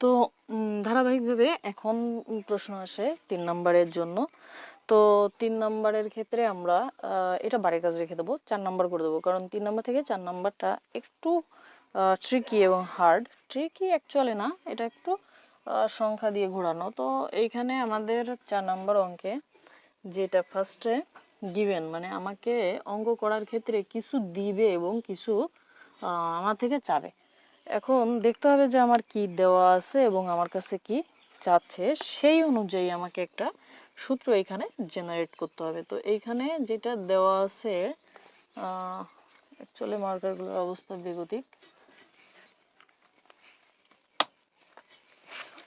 তো ধারাবাহিকভাবে এখন প্রশ্ন আসে 3 নম্বরের জন্য। তো 3 নম্বরের ক্ষেত্রে আমরা এটা বাড়ির কাজ রেখে দেবো, 4 নম্বর করে দেবো, কারণ 3 নম্বর থেকে 4 নম্বরটা একটু ট্রিকি এবং হার্ড। ট্রিকি অ্যাকচুয়ালি না, এটা একটু সংখ্যা দিয়ে ঘোরানো। তো এইখানে আমাদের 4 নম্বর অঙ্কে যেটা ফার্স্টে গিভেন, মানে আমাকে অঙ্ক করার ক্ষেত্রে কিছু দিবে এবং কিছু আমার থেকে চাবে। এখন দেখতে হবে যে আমার কি দেওয়া আছে এবং আমার কাছে কি চাচ্ছে, সেই অনুযায়ী আমাকে একটা সূত্র এখানে জেনারেট করতে হবে। তো এইখানে যেটা দেওয়া আছে, অ্যাকচুয়ালি মার্কারগুলোর অবস্থা বেগতিক।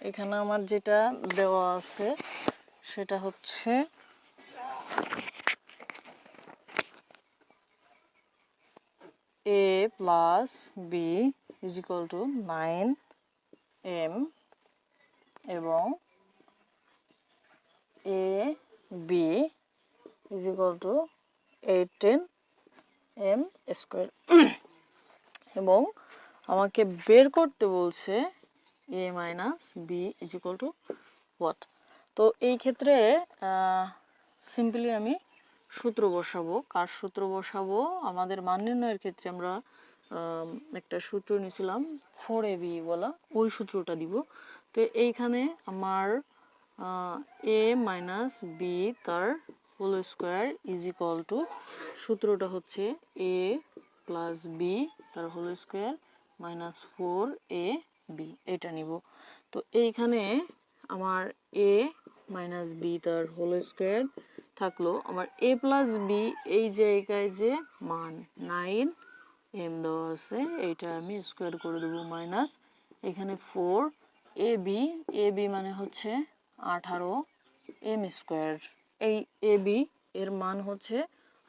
এখানে আমার যেটা দেওয়া আছে সেটা হচ্ছে a plus b is equal to 9m এবং a b is equal to 18m square এবং আমাকে বের করতে বলছে a minus b is equal to what। তো এই ক্ষেত্রে সিম্পলি আমি সূত্র বসাবো। কার সূত্র বসাবো? আমাদের মান নির্ণয়ের ক্ষেত্রে আমরা একটা সূত্র নিয়েছিলাম 4ab বলা, ওই সূত্রটা দিব। তো এইখানে আমার a মাইনাস বি তার whole square is equal to, সূত্রটা হচ্ছে a প্লাস বি তার হোল স্কোয়ার মাইনাস 4ab, এটা নিব। তো এইখানে আমার a মাইনাস বি তার হোল স্কোয়ার থাকলো, আমার a প্লাস বি এই জায়গায় যে মান 9m দেওয়া আছে এইটা আমি স্কোয়ার করে দেবো, মাইনাস এখানে 4ab মানে হচ্ছে 18m স্কোয়ার। এই ab এর মান হচ্ছে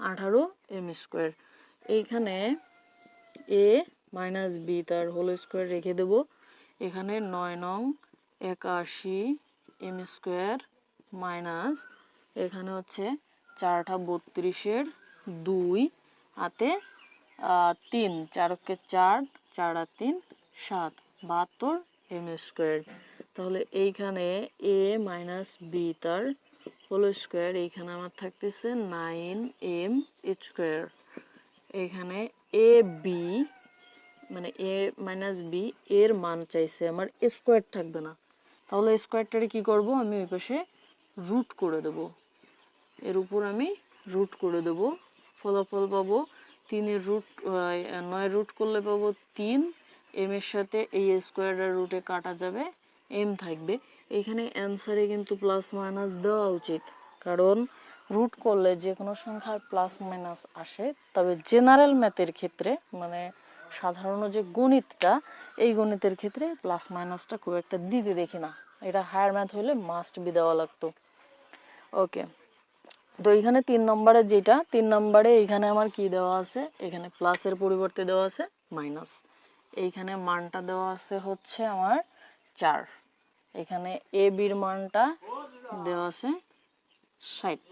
18m স্কোয়ার। এইখানে a মাইনাস বি তার হোল স্কোয়ার রেখে দেব, এখানে 9 নং 81m স্কোয়ার মাইনাস এখানে হচ্ছে 4টা 32-এর 2 হাতে 3, 4 4, 4 আর 3 7, 72m স্কোয়ার। তাহলে এইখানে a মাইনাস বি তার হোল স্কোয়ার, এইখানে আমার থাকতেছে 9m স্কোয়ার। এইখানে এ বি মানে a মাইনাস বি এর মান চাইছে, আমার স্কোয়ার থাকবে না, তাহলে স্কোয়ারটারে কি করব, আমি ওই পাশে রুট করে দেব, এর উপর আমি রুট করে দেব, ফলাফল পাবো 3-এর রুট 9 রুট করলে পাবো 3, এম এর সাথে এই স্কোয়ারের রুটে কাটা যাবে, এম থাকবে। এখানে অ্যান্সারে কিন্তু প্লাস মাইনাস দেওয়া উচিত, কারণ রুট করলে যে কোনো সংখ্যার প্লাস মাইনাস আসে। তবে জেনারেল ম্যাথের ক্ষেত্রে, মানে সাধারণ যে গণিতটা, এই গণিতের ক্ষেত্রে প্লাস মাইনাসটা খুব একটা দিতে দেখি না, এটা হায়ার ম্যাথ হলে মাস্ট বি দেওয়া লাগতো। ওকে, তো এখানে 3 নম্বরে যেটা 3 নম্বরে এখানে আমার কি দেওয়া আছে, এখানে প্লাসের পরিবর্তে দেওয়া আছে মাইনাস। এইখানে মানটা দেওয়া আছে হচ্ছে আমার 4, এখানে এ বির মানটা দেওয়া আছে 60,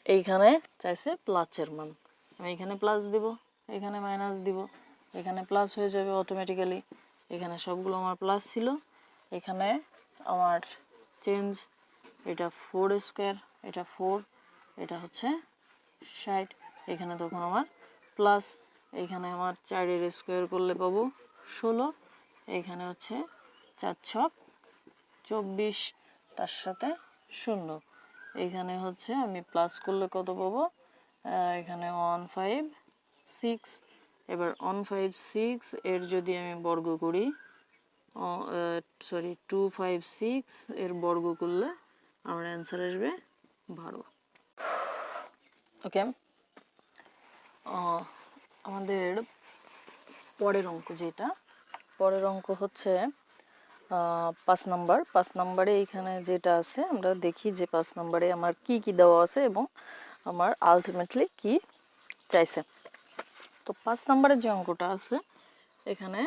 এইখানে চাইছে প্লাসের মান, আমি এখানে প্লাস দিব, এখানে মাইনাস দিব, এখানে প্লাস হয়ে যাবে অটোমেটিক্যালি। এখানে সবগুলো আমার প্লাস ছিল, এখানে আমার চেঞ্জ, এটা 4 স্কোয়ার, এটা 4, এটা হচ্ছে 60, এখানে তখন আমার প্লাস, এখানে আমার 4-এর স্কোয়ার করলে পাবো 16, এখানে হচ্ছে 4 ছক 24, তার সাথে 0, এখানে হচ্ছে আমি প্লাস করলে কত পাবো, এখানে 156, এবার 156 এর যদি আমি বর্গ করি, সরি 256 এর বর্গ করলে আমার অ্যান্সার আসবে 12। ওকে, আমাদের পরের অঙ্ক যেটা, পরের অঙ্ক হচ্ছে 5 নাম্বার। 5 নাম্বারে এইখানে যেটা আছে আমরা দেখি যে 5 নাম্বারে আমার কি কি দেওয়া আছে এবং আমার আলটিমেটলি কি চাইছে। তো 5 নাম্বারের যে অঙ্কটা আছে, এখানে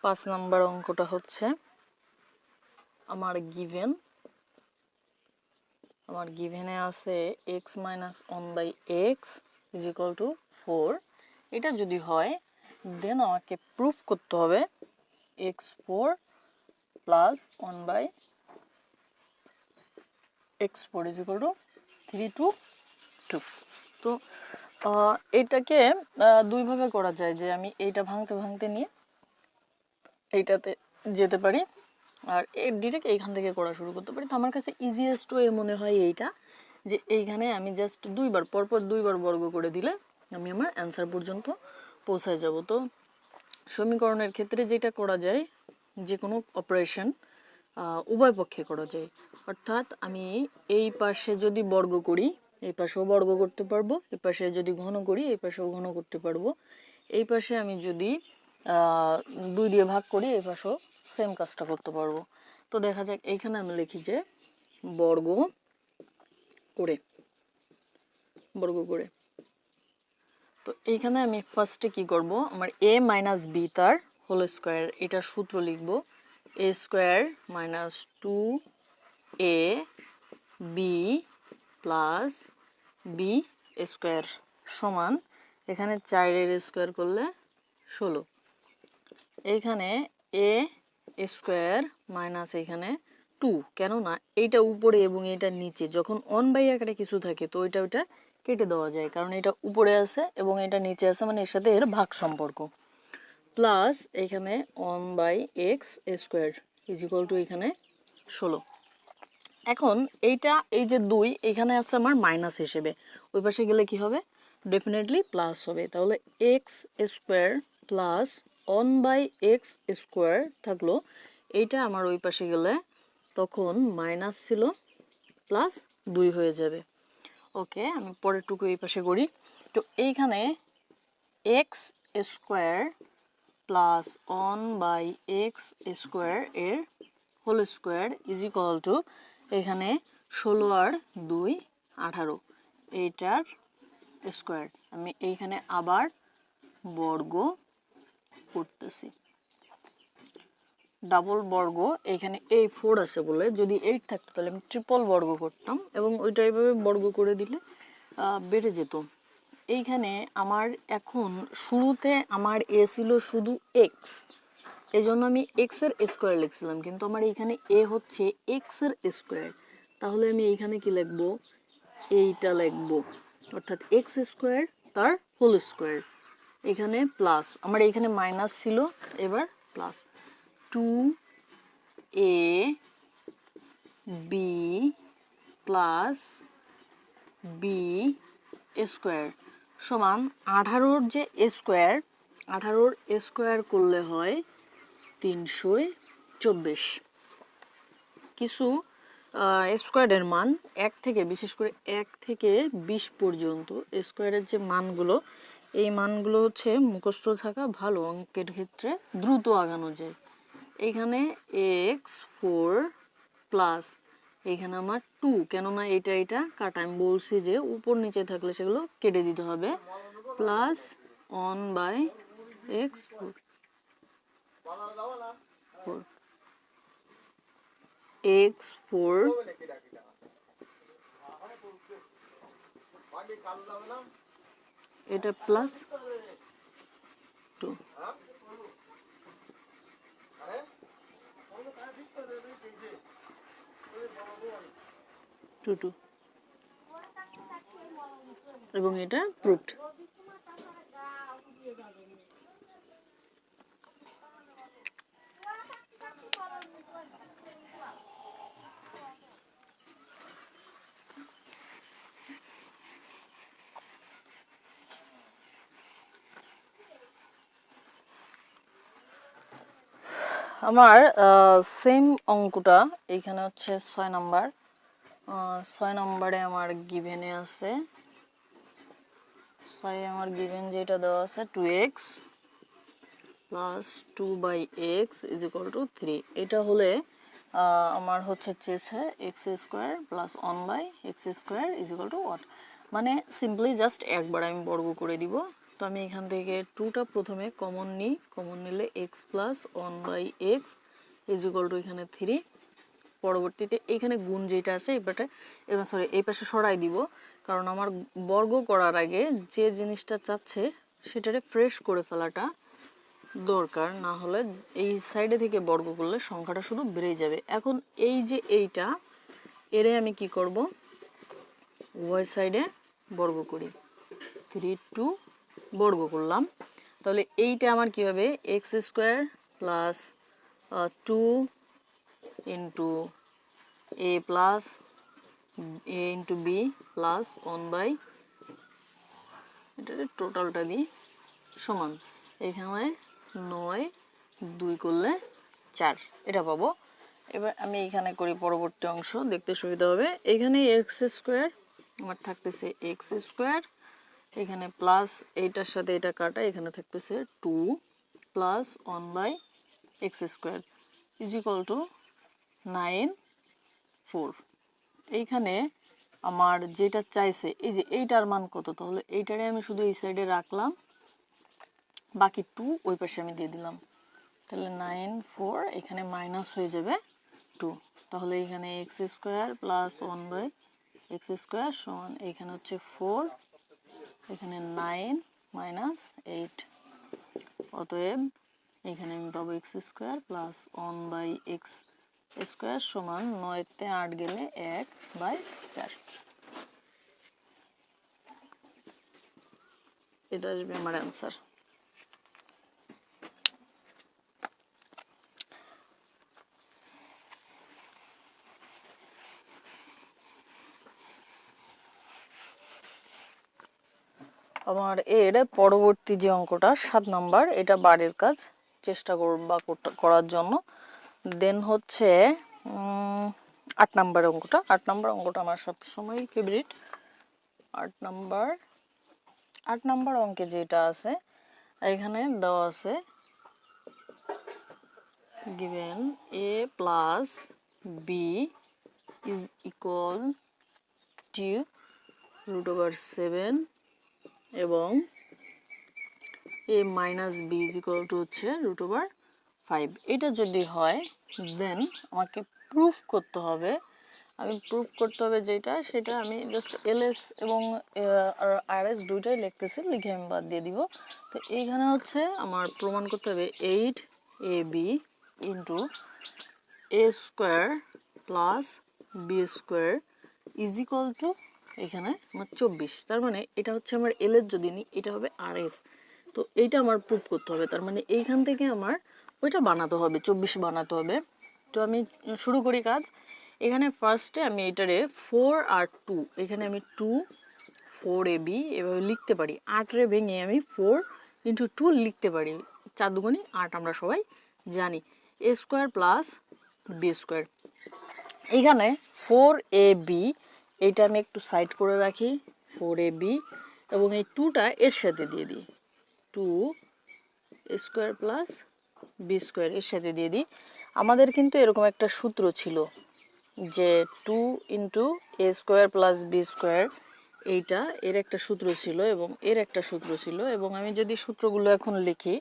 5 নাম্বার অঙ্কটা হচ্ছে আমার গিভেনে আছে x minus 1/x is equal to 4। এটা যদি হয় দেন আমাকে প্রুফ করতে হবে x4 plus 1/x4 is equal to 3 to 2। তো এটাকে দুইভাবে করা যায়, যে আমি এইটা ভাঙতে ভাঙতে নিয়ে এইটাতে যেতে পারি, আর ডিরেক্ট এইখান থেকে করা শুরু করতে পারি। তো আমার কাছে ইজিয়েস্ট ওয়ে মনে হয় এইটা, যে এইখানে আমি জাস্ট দুইবার পরপর দুইবার বর্গ করে দিলে আমি আমার অ্যান্সার পর্যন্ত পৌঁছায় যাব। তো সমীকরণের ক্ষেত্রে যেটা করা যায়, যে কোনো অপারেশন উভয় পক্ষে করা যায়। অর্থাৎ আমি এই পাশে যদি বর্গ করি এই পাশেও বর্গ করতে পারবো, এই পাশে যদি ঘন করি এই পাশেও ঘন করতে পারবো, এই পাশে আমি যদি 2 দিয়ে ভাগ করি এই পাশেও সেম কাজটা করতে পারবো। তো দেখা যাক এইখানে আমি লিখি যে বর্গ করে তো এইখানে আমি ফার্স্টে কি করব, আমার a - b তার হোল স্কয়ার, এটা সূত্র লিখব a square minus 2ab plus b square সমান, এখানে 4 এর স্কয়ার করলে 16, এইখানে a স্কয়ার মাইনাস এখানে 2, কেননা এইটা উপরে এবং এটা নিচে, যখন অন বাই আকারে কিছু থাকে তো ওইটা কেটে দেওয়া যায়, কারণ এটা উপরে আছে এবং এটা নিচে আছে, মানে এর সাথে এর ভাগ সম্পর্ক, প্লাস এখানে 1/x square is equal to এখানে 16। এখন এইটা এই যে 2 এখানে আছে আমার মাইনাস হিসেবে, ওই পাশে গেলে কি হবে, ডেফিনেটলি প্লাস হবে। তাহলে x square plus 1/x square থাকলো, এইটা আমার ওই পাশে গেলে তখন মাইনাস ছিল প্লাস 2 হয়ে যাবে। ওকে, আমি পরের টুকু এই পাশে করি। তো এইখানে x square plus 1/x square এর whole square is equal to, এখানে 16 আর 2 18, এইটার স্কয়ার আমি এইখানে আবার বর্গ করতেছি, ডাবল বর্গ, এখানে এই 4 আছে বলে, যদি 8 থাকতো তাহলে আমি ট্রিপল বর্গ করতাম এবং ওইটা এইভাবে বর্গ করে দিলে বেড়ে যেত। এইখানে আমার এখন শুরুতে আমার এ ছিল শুধু এক্স, এই জন্য আমি এক্স এর স্কোয়ার লিখছিলাম, কিন্তু আমার এইখানে এ হচ্ছে এক্স এর স্কোয়ার, তাহলে আমি এইখানে কি লিখবো, এইটা লিখবো, অর্থাৎ এক্স স্কোয়ার তার হোল স্কোয়ার, এখানে প্লাস, আমার এইখানে মাইনাস ছিল এবার plus 2ab plus B square সমান 18-র যে স্কোয়ার, 18-র স্কোয়ার করলে হয় 324। কিছু স্কোয়ারের মান 1 থেকে, বিশেষ করে 1 থেকে 20 পর্যন্ত স্কোয়ারের যে মানগুলো, এই মানগুলো হচ্ছে মুখস্থ থাকা ভালো, অঙ্কের ক্ষেত্রে দ্রুত আগানো যায়। এইখানে x4 প্লাস এইখানে আমার 2, কেননা এটা কাটা, আমি বলছি যে উপর নিচে থাকলে সেগুলো কেটে দিতে হবে, প্লাস 1/x4 x4 এটা প্লাস 2, 2 এবং এটা প্রুফড। আমার সেম অঙ্কটা এইখানে হচ্ছে 6 নাম্বার, 6 নম্বরে আমার গিভেনে আছে, 6 আমার গিভেন যেটা দেওয়া আছে 2x plus 2/x is equal to 3, এটা হলে আমার হচ্ছে চেয়েছে x square plus 1/x square is equal two 1, মানে সিম্পলি জাস্ট একবার আমি বর্গ করে দিব। তো আমি এখান থেকে 2টা প্রথমে কমন নিই, কমন নিলে x plus 1/x is equal to এখানে 3, পরবর্তীতে এখানে গুণ যেটা আছে এই পাশে সরাই দিব, কারণ আমার বর্গ করার আগে যে জিনিসটা চাচ্ছে সেটারে ফ্রেশ করে ফেলাটা দরকার, না হলে এই সাইডে থেকে বর্গ করলে সংখ্যাটা শুধু বেড়ে যাবে। এখন এই যে এইটা, এরে আমি কি করব, উভয় সাইডে বর্গ করি, 3 2 বর্গ করলাম। তাহলে এইটা আমার কি হবে, x square plus 2 into a plus a into b plus 1 by, এটা টোটালটা দিই, সমান এখানে 9 2 করলে 4, এটা পাবো। এবার আমি এখানে করি পরবর্তী অংশ, দেখতে সুবিধা হবে। এখানে এক্স স্কোয়ার আমার থাকতেছে এক্স স্কোয়ার, এখানে প্লাস এইটার সাথে এটা কাটা, এখানে থাকতেছে 2 plus 1 by x square is equal to 9 4। এইখানে আমার যেটা চাইছে, এই যে এইটার মান কত, তাহলে এইটারে আমি শুধু এই সাইডে রাখলাম, বাকি 2 ওই পাশে আমি দিয়ে দিলাম। তাহলে 9 4 এখানে মাইনাস হয়ে যাবে 2। তাহলে এখানে x square plus 1 by x square সমান এখানে হচ্ছে 4, এখানে 9 মাইনাস 8। অতএব এখানে আমি পাবো x square plus 1/x square সমান 9-তে 8 গেলে 1/4। এটা আসবে আমার অ্যান্সার। আমার এর পরবর্তী যে অঙ্কটা 7 নাম্বার, এটা বাড়ির কাজ চেষ্টা করবা করার জন্য। দেন হচ্ছে 8 নাম্বার অঙ্কটা। 8 নাম্বার অঙ্কটা আমার সবসময় ফেভারিট। 8 নাম্বার অঙ্কে যেটা আছে, এখানে দেওয়া আছে given a plus b is equal to √7 এবং a minus b is equal to হচ্ছে √5। এটা যদি হয় দেন আমাকে প্রুফ করতে হবে। যেটা, সেটা আমি জাস্ট এলএস এবং আরএস দুইটাই লিখতেছি, লিখে আমি বাদ দিয়ে দিব। তো এইখানে হচ্ছে আমার প্রমাণ করতে হবে 8ab into a square plus B square is equal to এখানে আমার 24। তার মানে এটা হচ্ছে আমার এলএস, যদি নিই এটা হবে আরএস। তো এইটা আমার প্রুফ করতে হবে, তার মানে এইখান থেকে আমার ওইটা বানাতে হবে, 24 বানাতে হবে। তো আমি শুরু করি কাজ। এখানে ফার্স্টে আমি এটারে 4 আর 2, এখানে আমি 2 4ab এভাবে লিখতে পারি। 8 রে ভেঙে আমি 4 ইন্টু 2 লিখতে পারি, 4 দুগুণে 8 আমরা সবাই জানি। এ স্কোয়ার প্লাস বি স্কোয়ার, এখানে 4ab এটা আমি একটু সাইড করে রাখি, 4ab এবং এই 2টা এর সাথে দিয়ে দিই, 2 স্কোয়ার প্লাস বি স্কোয়ার এর সাথে দিয়ে দিই। আমাদের কিন্তু এরকম একটা সূত্র ছিল যে 2 into a square plus B square, এইটা এর একটা সূত্র ছিল এবং এর একটা সূত্র ছিল। এবং আমি যদি সূত্রগুলো এখন লিখি,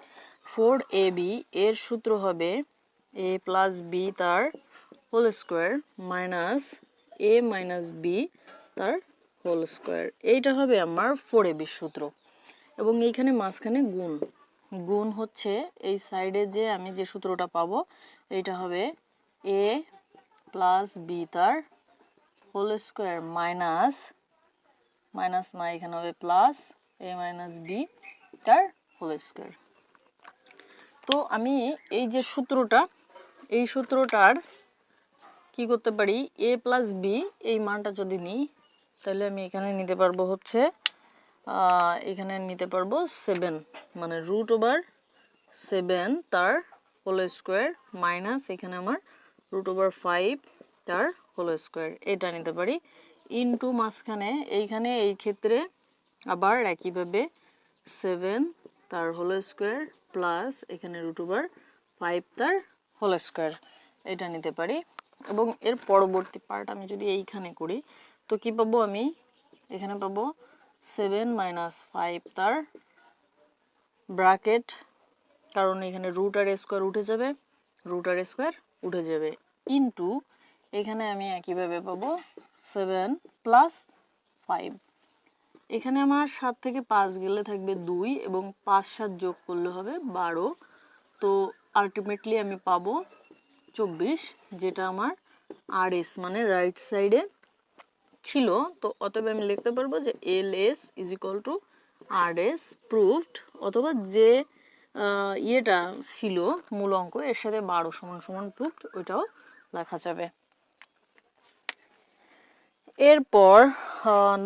4ab এর সূত্র হবে a প্লাস বি তার হোল স্কোয়ার মাইনাস এ মাইনাস বি তার হোল স্কোয়ার, এইটা হবে আমার 4ab সূত্র। এবং এইখানে মাঝখানে গুণ হচ্ছে এই সাইডে যে আমি যে সূত্রটা পাবো, এইটা হবে এ প্লাস বি তার হোল স্কোয়ার মাইনাস না, এখানে হবে প্লাস এ মাইনাস বি তার হোল স্কোয়ার। তো আমি এই যে সূত্রটা, এই সূত্রটার কি করতে পারি, এ প্লাস বি এই মানটা যদি নিই, তাহলে আমি এখানে নিতে পারবো হচ্ছে এখানে নিতে পারবো 7, মানে √7 তার হোল স্কোয়ার মাইনাস এখানে আমার √5 তার হোল স্কোয়ার, এটা নিতে পারি। ইনটু মাঝখানে এইখানে এই ক্ষেত্রে আবার একইভাবে 7 তার হোল স্কোয়ার প্লাস এখানে √5 তার হোল স্কোয়ার, এটা নিতে পারি। এবং এর পরবর্তী পার্ট আমি যদি এইখানে করি, তো কি পাবো, আমি এখানে পাবো 7 মাইনাস 5 তার ব্র্যাকেট, কারণ এখানে √ আর স্কোয়ার উঠে যাবে, ইনটু এখানে আমি একইভাবে পাবো 7 প্লাস 5। এখানে আমার 7 থেকে 5 গেলে থাকবে 2 এবং 5 7 যোগ করলে হবে 12, তো আলটিমেটলি আমি পাবো 24, যেটা আমার RS মানে রাইট সাইডে ছিল। তো অতএব আমি লিখতে পারবো যে LS is equal two RS proved, অথবা যে ইয়েটা ছিল মূল অঙ্ক এর সাথে 12 সমান সমান প্রুভড, ওইটাও লেখা যাবে। এরপর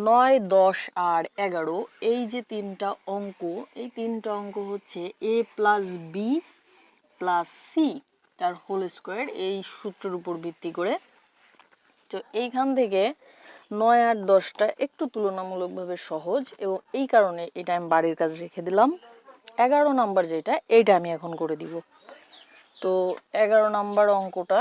9, 10 আর 11 এই যে তিনটা অঙ্ক হচ্ছে A plus b plus c তার হোল স্কোয়ার, এই সূত্রের উপর ভিত্তি করে। তো এইখান থেকে 9 আর 10টা একটু তুলনামূলকভাবে সহজ, এবং এই কারণে এটা আমি বাড়ির কাজ রেখে দিলাম। 11 নাম্বার যেটা, এইটা আমি এখন করে দিব। তো 11 নাম্বার অঙ্কটা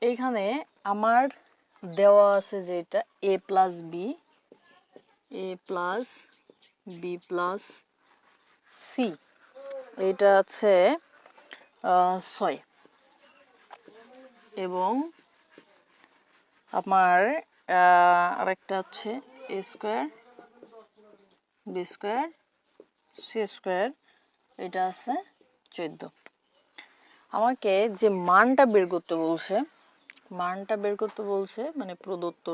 এইখানে আমার দেওয়া আছে যেটা A plus b plus c, এটা আছে 6, এবং আমার আরেকটা হচ্ছে A square b square c square, এটা আছে 14। আমাকে যে মানটা বের করতে বলছে মানে প্রদত্ত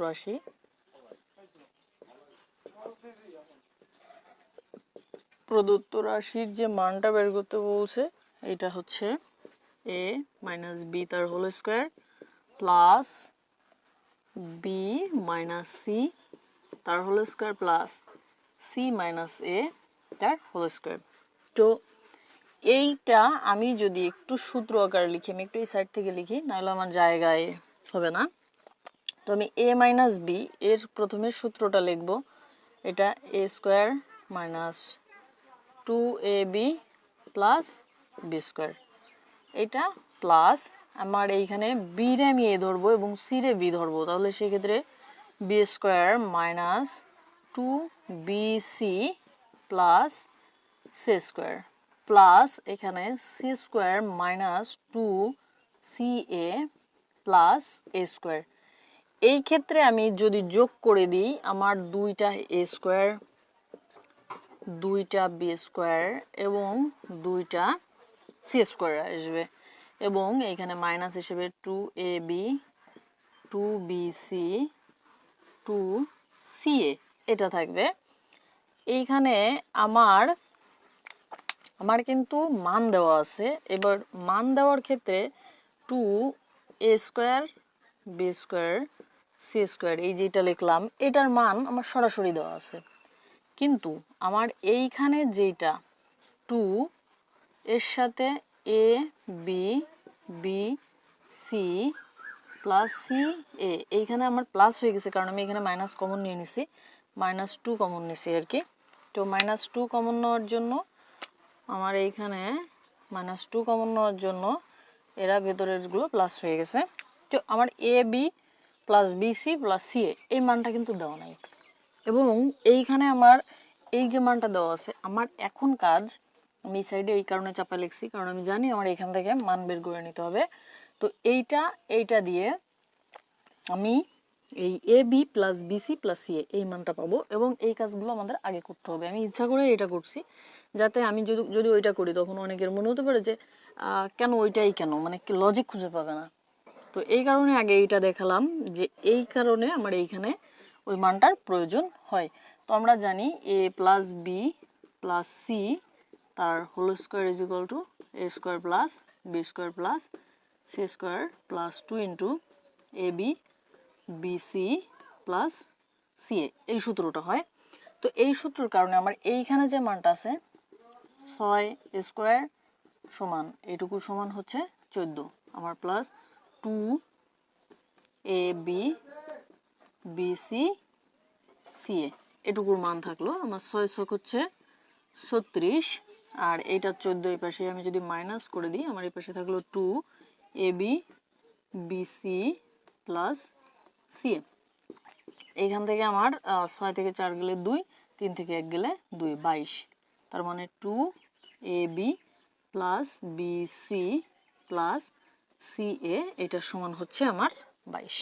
রাশির যে মানটা বের করতে বলছে, এটা হচ্ছে a মাইনাস বি তার whole square plus B minus C তার whole square plus C minus A তার হোল স্কোয়ার। তো এইটা আমি যদি একটু সূত্র আকারে লিখি, আমি একটু এই সাইড থেকে লিখি, নাহলে আমার জায়গায় হবে না। তো আমি a মাইনাস বি এর প্রথমে সূত্রটা লিখব, এটা a square minus 2ab plus B square, এটা প্লাস আমার এইখানে বি রে আমি এ ধরবো এবং সি রে বি ধরবো, তাহলে সেক্ষেত্রে B square minus 2bc plus C square plus এখানে C square minus 2ca plus A square. এই ক্ষেত্রে আমি যদি যোগ করে দিই, আমার দুইটা এ স্কোয়ার, দুইটা বি স্কোয়ার এবং দুইটা সি স্কোয়ার আসবে, এবং এখানে মাইনাস হিসেবে 2ab 2bc 2ca এটা থাকবে। এইখানে আমার কিন্তু মান দেওয়া আছে। এবার মান দেওয়ার ক্ষেত্রে 2a square b square c square, এই যেটা লিখলাম এটার মান আমার সরাসরি দেওয়া আছে, কিন্তু আমার এইখানে যেটা 2 এর সাথে A B B C plus C A, এইখানে আমার প্লাস হয়ে গেছে কারণ আমি এখানে মাইনাস কমন নিয়ে নিছি, -2 কমন নিছি আর কি। তো -2 কমন নেওয়ার জন্য আমার এইখানে -2 কমন নেওয়ার জন্য এরা ভেতরেরগুলো প্লাস হয়ে গেছে। তো আমার A B plus B C plus C A এই মানটা কিন্তু দেওয়া নাই, এবং এইখানে আমার এই যে মানটা দেওয়া আছে, আমার এখন কাজ আমি সাইডে এই কারণে চাপা লিখছি কারণ আমি জানি আমার এখান থেকে মান বের করে নিতে হবে। তো এইটা দিয়ে আমি এই A B plus BC plus C এই মানটা পাবো, এবং এই কাজগুলো আমাদের আগে করতে হবে। আমি ইচ্ছা করে এটা করছি যাতে আমি যদি ওইটা করি তখন অনেকের মনে হতে পারে যে কেন ওইটাই কেন, মানে লজিক খুঁজে পাবে না। তো এই কারণে আগে এইটা দেখালাম যে এই কারণে আমার এইখানে ওই মানটার প্রয়োজন হয়। তো আমরা জানি a plus b plus c তার whole square is equal to a square plus B square plus C square plus 2 into A b b c plus C এই সূত্রটা হয়। তো এই সূত্রের কারণে আমার এইখানে যে মানটা আছে 6 স্কোয়ার সমান এইটুকু সমান হচ্ছে 14, আমার plus 2 A b BC C এটুকুর মান থাকলো। আমার 6 হচ্ছে 36, আর এইটা 14 এই পাশে আমি যদি মাইনাস করে দিই, আমার এই পাশে থাকলো 2 A b b c plus C. এইখান থেকে আমার 6 থেকে 4 গেলে 2, 3 থেকে 1 গেলে 2, 22। তার মানে 2 A B plus BC plus C A, এটার সমান হচ্ছে আমার 22।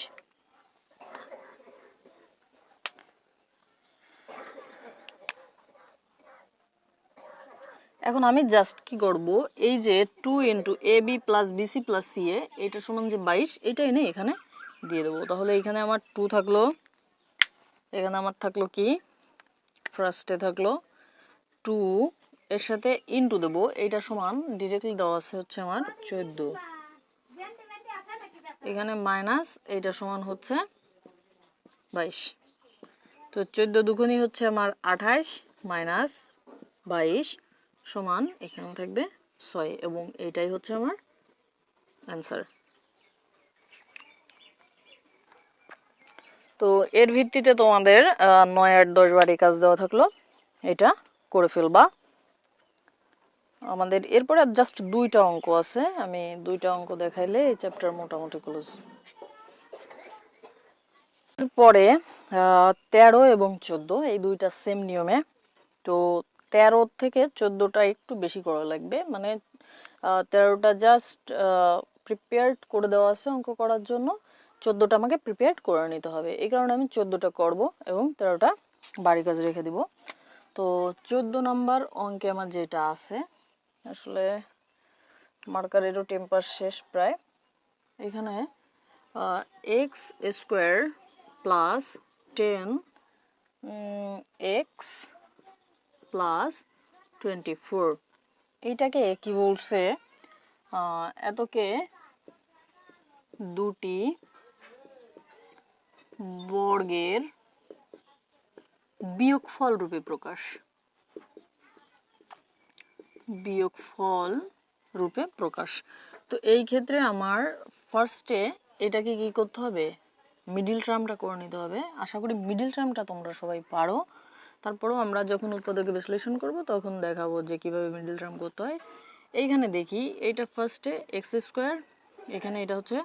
এখন আমি জাস্ট কি করব, এই যে 2 into A B plus BC plus C A, এটা সমান যে 22, এটা এনে এখানে দিয়ে দেবো। তাহলে এখানে আমার 2 থাকলো, এখানে আমার থাকলো কি, ফার্স্টে থাকলো 2, এর সাথে ইন্টু দেবো, এইটা সমান ডিরেক্টলি দেওয়া আছে হচ্ছে আমার 14, এখানে মাইনাস এইটা সমান হচ্ছে 22। তো 14 দুগুণই হচ্ছে আমার 28 মাইনাস 22 সমান এখানে থাকবে 6, এবং এটাই হচ্ছে আমার অ্যান্সার। তো এর ভিত্তিতে তোমাদের 9 8 10 বারে কাজ দেওয়া থাকলো, এটা করে ফেলবা। আমাদের এরপরে জাস্ট 2টা অঙ্ক আছে, আমি 2টা অঙ্ক দেখাইলে এই চ্যাপ্টার মোটামুটি ক্লোজ। পরে 13 এবং 14 এই দুইটা সেম নিয়মে। তো 13 থেকে 14টা একটু বেশি করা লাগবে, মানে 13টা জাস্ট প্রিপেয়ার্ড করে দেওয়া আছে অঙ্ক করার জন্য, 14টা আমাকে প্রিপেয়ার্ড করে নিতে হবে। এই কারণে আমি 14টা করব এবং 13টা বাড়ি কাজ রেখে দিব। তো 14 নম্বর অঙ্কে আমার যেটা আছে, আসলে মার্কারেরও টেম্পার শেষ প্রায়। এখানে x square plus 10 x plus 24, এইটাকে কি বলছে, এতকে দুটি বর্গের বিয়োগফল রূপে প্রকাশ, বিয়োগফল রূপে প্রকাশ। তো এই ক্ষেত্রে আমার ফার্স্টে এটাকে কি করতে হবে, মিডিল টার্মটা করে নিতে হবে। আশা করি মিডিল টার্মটা তোমরা সবাই পারো, তারপরেও আমরা যখন উৎপাদকে বিশ্লেষণ করব তখন দেখাবো যে কিভাবে মিডিল টার্ম করতে হয়। এইখানে দেখি, এইটা ফার্স্টে এক্স স্কোয়ার, এখানে এটা হচ্ছে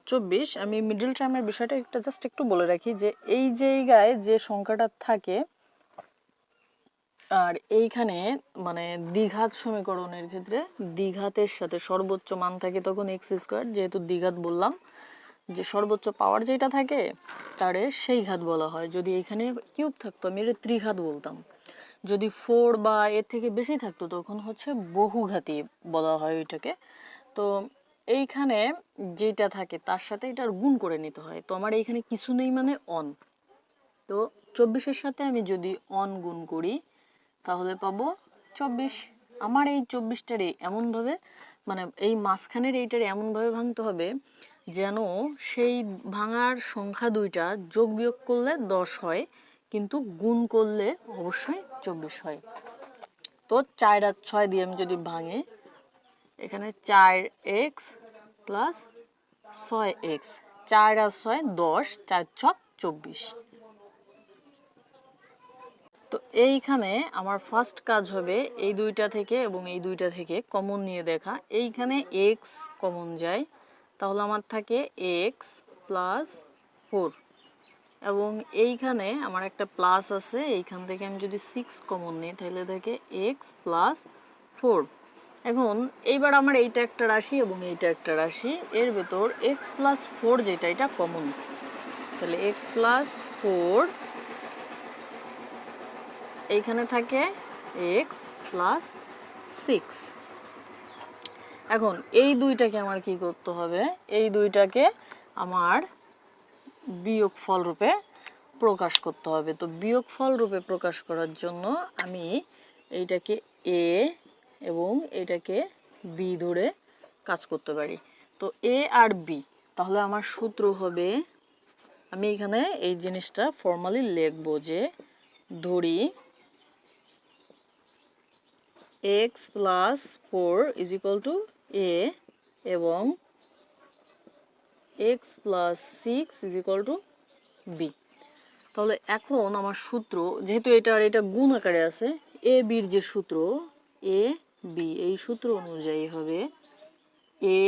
24। আমি মিডিল টার্মের বিষয়টা জাস্ট একটু বলে রাখি যে এই জায়গায় যে সংখ্যাটা থাকে, আর এইখানে মানে দ্বিঘাত সমীকরণের ক্ষেত্রে দ্বিঘাতের সাথে সর্বোচ্চ মান থাকে তখন এক্স স্কোয়ার, যেহেতু দ্বিঘাত বললাম যে সর্বোচ্চ পাওয়ার যেটা থাকে তারে সেই ঘাত বলা হয়। যদি এখানে কিউব থাকতো আমি এটা ত্রিঘাত বলতাম, যদি 4 বা এর থেকে বেশি থাকতো তখন হচ্ছে বহুঘাতী বলা হয় ওইটাকে। তো এইখানে যেটা থাকে তার সাথে এটার গুণ করে নিতে হয়। তো আমার এইখানে কিছু নেই মানে অন, তো 24-এর সাথে আমি যদি অন গুণ করি তাহলে পাবো 24। আমার এই 24টারে এমনভাবে, মানে এই মাঝখানের এইটারে এমনভাবে ভাঙতে হবে যেন সেই ভাঙার সংখ্যা দুইটা যোগ বিয়োগ করলে 10 হয়, কিন্তু গুণ করলে অবশ্যই 24 হয়। তো 4 আর 6 দিয়ে আমি যদি ভাঙে, এখানে 4x প্লাস 6x, 4 আর 6 10, 4 ছক 24। তো এইখানে আমার ফার্স্ট কাজ হবে এই দুইটা থেকে এবং এই দুইটা থেকে কমন নিয়ে দেখা। এইখানে x কমন যায়, তাহলে আমার থাকে x প্লাস 4, এবং এইখানে আমার একটা প্লাস আছে, এইখান থেকে আমি যদি 6 কমন নিই তাহলে থাকে x প্লাস 4। এখন এইবার আমার এইটা একটা রাশি এবং এইটা একটা রাশি, এর ভেতর x প্লাস 4 যেটা এটা কমন, তাহলে x প্লাস 4 এইখানে থাকে x প্লাস 6। এখন এই দুইটাকে আমার কি করতে হবে, এই দুইটাকে আমার বিয়োগফল রূপে প্রকাশ করতে হবে। তো বিয়োগফল রূপে প্রকাশ করার জন্য আমি এইটাকে a এবং এটাকে b ধরে কাজ করতে পারি। তো a আর b, তাহলে আমার সূত্র হবে, আমি এখানে এই জিনিসটা ফর্মালি লিখবো যে ধরি x plus 4 is equal two a এবং x plus 6 is equal two b। তাহলে এখন আমার সূত্র, যেহেতু এটা আর এটা গুণ আকারে আছে, a b এর যে সূত্র a b, এই সূত্র অনুযায়ী হবে a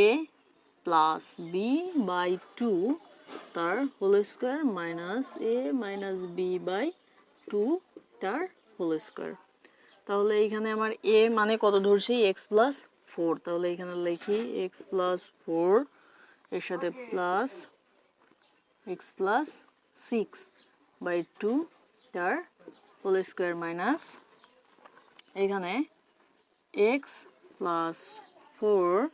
প্লাস b বাই 2 তার whole square minus a minus b by 2 তার হোল স্কোয়ার। তাহলে এইখানে আমার a মানে কত ধরছি, x প্লাস 4, তাহলে এখানে লিখি x প্লাস 4 এর সাথে প্লাস x প্লাস 6 বাই 2 তার হোল স্কোয়ার মাইনাস এখানে এক্স প্লাস 4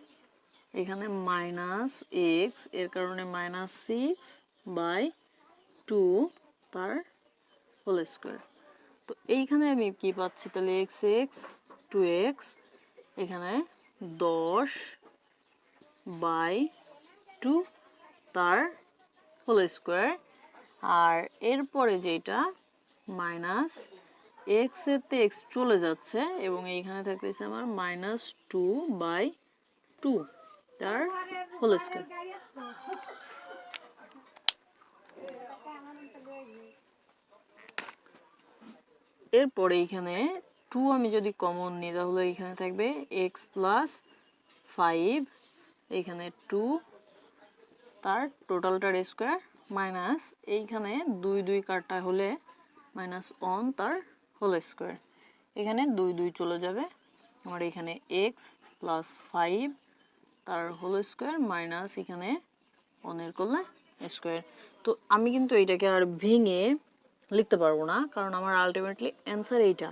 এখানে মাইনাস এক্স এর কারণে মাইনাস 6/2 তার হোল স্কোয়ার। তো এইখানে আমি কি পাচ্ছি তাহলে এক্স এক্স 2x এখানে 10/2 তার হোল স্কোয়ার। আর এরপরে যেটা মাইনাস এক্স এতে এক্স চলে যাচ্ছে এবং এইখানে থাকতেছে আমার -2/2 তার হোল স্কোয়ার। এরপরে এইখানে 2 আমি যদি কমন নিই তাহলে এইখানে থাকবে এক্স প্লাস 5 এইখানে 2 তার টোটালটার স্কোয়ার মাইনাস এইখানে 2 2 কাটা হলে -1 তার হোল স্কোয়ার। এখানে 2 2 চলে যাবে আমার এখানে এক্স প্লাস 5 তার হোল স্কোয়ার মাইনাস এখানে 1 এর করলে স্কোয়ার। তো আমি কিন্তু এইটাকে আর ভেঙে লিখতে পারবো না কারণ আমার আলটিমেটলি অ্যান্সার এইটা।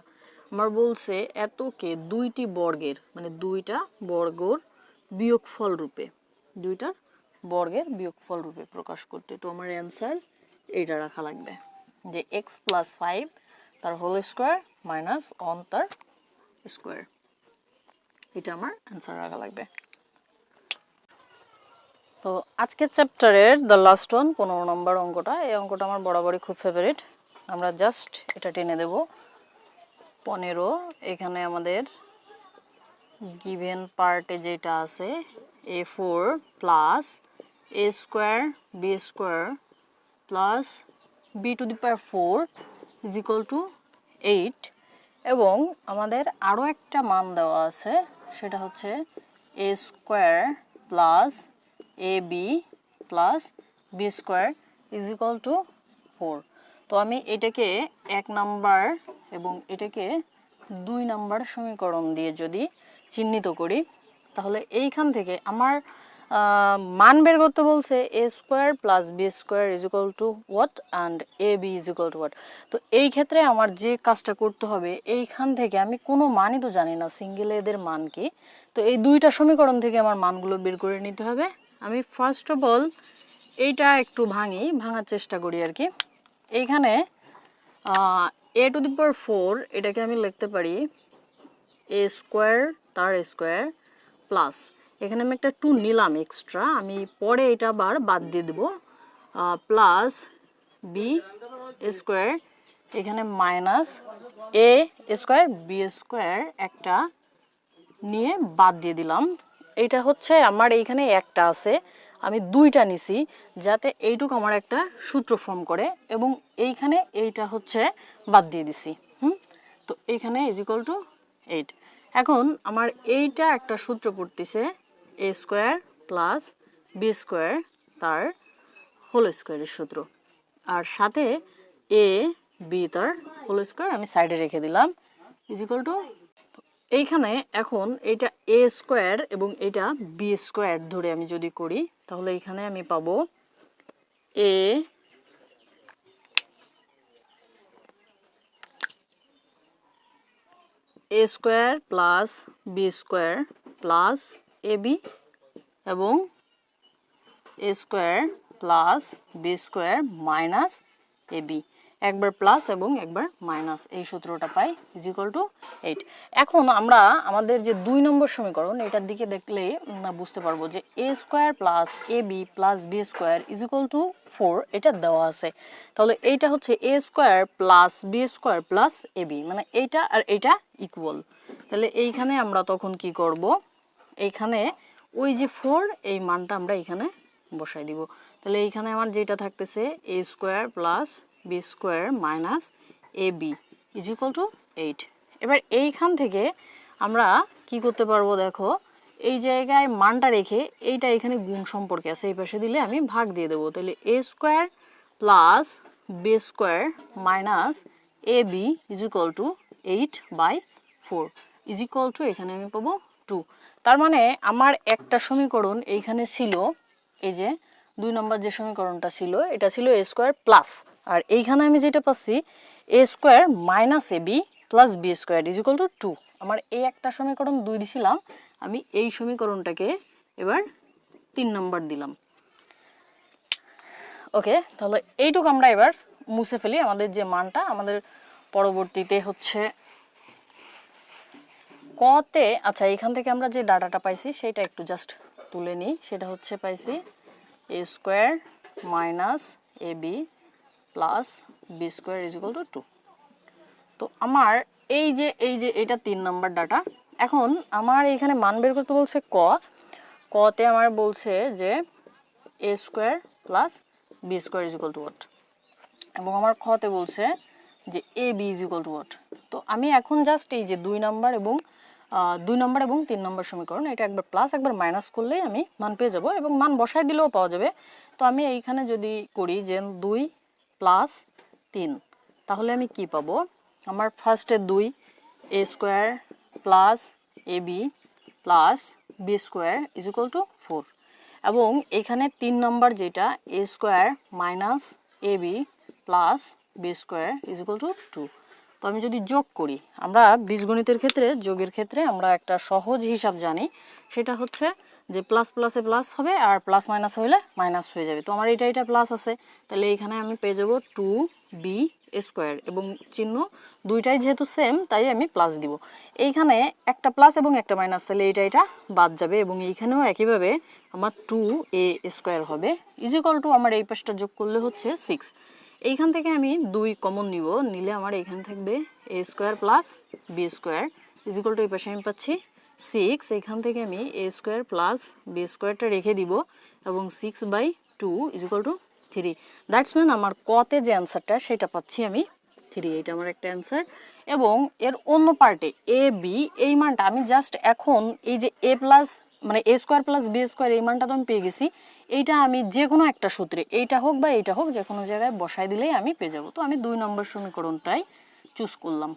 আমার বলছে এতকে দুইটি বর্গের মানে দুইটা বর্গর বিয়োগফল রূপে প্রকাশ করতে। তো আমার অ্যান্সার এইটা রাখা লাগবে যে এক্স প্লাস 5 তার হোল স্কোয়ার মাইনাস 1 তার স্কোয়ার, এটা আমার অ্যান্সার রাখা লাগবে। তো আজকের চ্যাপ্টারের দ্য লাস্ট ওয়ান 15 নম্বর অঙ্কটা, এই অঙ্কটা আমার বরাবরই খুব ফেভারিট। আমরা জাস্ট এটা টেনে দেব 15। এখানে আমাদের গিভেন পার্টে যেটা আছে a4 plus a square b square plus b⁴ is equal to 8 এবং আমাদের আরও একটা মান দেওয়া আছে সেটা হচ্ছে a square plus ab plus B square is equal to 4। তো আমি এটাকে 1 নাম্বার এবং এটাকে 2 নাম্বার সমীকরণ দিয়ে যদি চিহ্নিত করি তাহলে এইখান থেকে আমার মান বের করতে বলছে a square plus B square is equal to what and a B is equal to what. তো এই ক্ষেত্রে আমার যে কাজটা করতে হবে এইখান থেকে আমি কোনো মানই তো জানি না সিঙ্গেল এদের মান কি, তো এই দুইটা সমীকরণ থেকে আমার মানগুলো বের করে নিতে হবে। আমি ফার্স্ট অফ অল এইটা একটু ভাঙার চেষ্টা করি আর কি। এইখানে a⁴ এটাকে আমি লিখতে পারি a স্কোয়ার তার স্কোয়ার প্লাস এখানে আমি একটা 2 নিলাম এক্সট্রা, আমি পরে এটা আবার বাদ দিয়ে দেবো, প্লাস বি স্কোয়ার এখানে মাইনাস এ স্কোয়ার বি স্কোয়ার একটা নিয়ে বাদ দিয়ে দিলাম। এটা হচ্ছে আমার এইখানে একটা আছে আমি দুইটা নিছি যাতে এইটুকু আমার একটা সূত্র ফর্ম করে এবং এইখানে এইটা হচ্ছে বাদ দিয়ে দিছি। তো এইখানে ইজ ইকুয়াল টু 8। এখন আমার এইটা একটা সূত্র পড়তেছে এ স্কোয়ার প্লাস বি স্কোয়ার তার হোল স্কোয়ারের সূত্র, আর সাথে এ বি তার হোল স্কোয়ার আমি সাইডে রেখে দিলাম ইজ ইকুয়াল টু এইখানে। এখন এটা এ স্কোয়ার এবং এটা বি স্কোয়ার ধরে আমি যদি করি তাহলে এইখানে আমি পাবো A square plus B square plus A B এবং A square plus B square minus A B, একবার প্লাস এবং একবার মাইনাস, এই সূত্রটা পাই ইজ ইকুয়াল টু 8। এখন আমরা আমাদের যে 2 নম্বর সমীকরণ এটার দিকে দেখলে বুঝতে পারবো যে A square plus A B plus B square is equal to 4 এটা দেওয়া আছে। তাহলে এইটা হচ্ছে A square plus B square plus A B, মানে এইটা আর এইটা ইকুয়াল। তাহলে এইখানে আমরা তখন কি করব, এইখানে ওই যে 4 এই মানটা আমরা এইখানে বসাই দিব। তাহলে এইখানে আমার যেটা থাকতেছে A square plus B square minus A B is equal to 8। এবার এইখান থেকে আমরা কি করতে পারবো, দেখো এই জায়গায় মানটা রেখে এইটা এখানে গুণ সম্পর্কে আছে এই পাশে দিলে আমি ভাগ দিয়ে দেবো। তাহলে A square plus B square minus A B is equal to 8/4 is equal to এখানে আমি পাবো 2। তার মানে আমার একটা সমীকরণ এইখানে ছিল, এই যে 2 নম্বর যে সমীকরণটা ছিল এটা ছিল এ স্কোয়ার প্লাস, আর এইখানে আমি যেটা পাচ্ছি A square minus A B plus B square is equal to 2। আমার এই একটা সমীকরণ 2 দিছিলাম, আমি এই সমীকরণটাকে এবার 3 নাম্বার দিলাম। ওকে, তাহলে এইটুকু আমরা এবার মুছে ফেলি আমাদের যে মানটা আমাদের পরবর্তীতে হচ্ছে কতে। আচ্ছা, এখান থেকে আমরা যে ডাটাটা পাইছি সেটা একটু জাস্ট তুলে নিই। সেটা হচ্ছে পাইছি a square minus ab plus b square is equal to 2। তো আমার এই যে এটা 3 নাম্বার ডাটা। এখন আমার এখানে মান বের করতে বলছে কতে আমার বলছে যে a square plus b square is equal to what, এবং আমার খতে বলছে যে ab is equal to what. তো আমি এখন জাস্ট এই যে 2 নাম্বার এবং 3 নাম্বার সমীকরণ, এটা একবার প্লাস একবার মাইনাস করলেই আমি মান পেয়ে যাব, এবং মান বসায় দিলেও পাওয়া যাবে। তো আমি এইখানে যদি করি যে 2 প্লাস 3, তাহলে আমি কি পাবো? আমার ফার্স্টে 2 a square plus ab plus b square is equal to 4, এবং এখানে 3 নাম্বার যেটা a square minus ab plus b square is equal to 2। তো আমি যদি যোগ করি, আমরা বীজগণিতের ক্ষেত্রে যোগের ক্ষেত্রে আমরা একটা সহজ হিসাব জানি, সেটা হচ্ছে যে প্লাস প্লাসে প্লাস হবে আর প্লাস মাইনাস হইলে মাইনাস হয়ে যাবে। তো আমার এটা প্লাস আছে, তাহলে এখানে আমি পেয়ে যাব 2b স্কোয়ার, এবং চিহ্ন দুইটাই যেহেতু সেম তাই আমি প্লাস দিব। এইখানে একটা প্লাস এবং একটা মাইনাস, তাহলে এটা বাদ যাবে, এবং এইখানেও একইভাবে আমার 2a স্কোয়ার হবে ইজ ইকুয়াল টু, আমার এই পাশটা যোগ করলে হচ্ছে 6। এইখান থেকে আমি 2 কমন নিব, নিলে আমার এখানে থাকবে a square plus b square is equal two, এই পাশে আমি পাচ্ছি 6। এখান থেকে আমি a স্কোয়ার প্লাস b স্কোয়ারটা রেখে দিব, এবং 6/2 is equal to 3। That's mean আমার কতে যে অ্যান্সারটা সেটা পাচ্ছি আমি 3। এটা আমার একটা অ্যান্সার। এবং এর অন্য পার্টে এ বি এই মানটা আমি জাস্ট এখন এই যে a প্লাস মানে a square plus b square এই মানটা তো আমি পেয়ে গেছি, এইটা আমি যে কোনো একটা সূত্রে এইটা হোক বা এইটা হোক যে কোনো জায়গায় বসাই দিলেই আমি পেয়ে যাব। তো আমি 2 নম্বর সমীকরণটাই চুজ করলাম।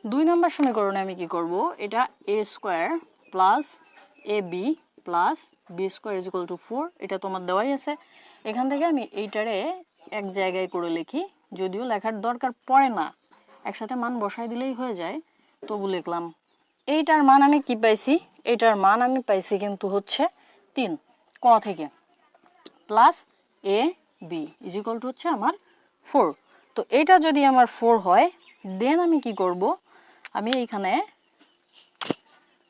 2 নম্বর সমীকরণে আমি কি করব, এটা a square plus ab plus b square is equal to 4, এটা তোমার দেওয়াই আছে। এখান থেকে আমি এইটারে এক জায়গায় করে লিখি, যদিও লেখার দরকার পড়ে না, একসাথে মান বসাই দিলেই হয়ে যায়, তবু লিখলাম। এইটার মান আমি কি পাইছি? এইটার মান আমি পাইছি কিন্তু হচ্ছে 3 ক থেকে, plus A B is equal to হচ্ছে আমার 4। তো এটা যদি আমার 4 হয়, দেন আমি কি করব, আমি এইখানে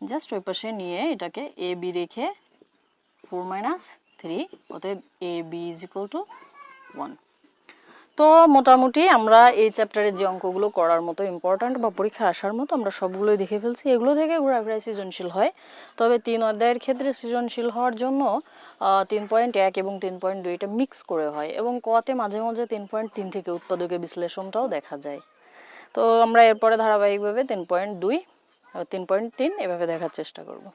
জাস্ট ওই পাশে নিয়ে এটাকে এ বি রেখে 4 - 3, অতএব A B is equal two 1। তো মোটামুটি আমরা এই চ্যাপ্টারের যে অঙ্কগুলো করার মতো ইম্পর্ট্যান্ট বা পরীক্ষা আসার মতো আমরা সবগুলোই দেখে ফেলছি। এগুলো থেকে ঘোরাফেরায় সৃজনশীল হয়, তবে 3 অধ্যায়ের ক্ষেত্রে সৃজনশীল হওয়ার জন্য 3.1 এবং 3.2 এটা মিক্স করে হয়, এবং কতে মাঝে মাঝে 3.3 থেকে উৎপাদকের বিশ্লেষণটাও দেখা যায়। তো আমরা এরপরে ধারাবাহিকভাবে 3.2 3.3 এভাবে দেখার চেষ্টা করব।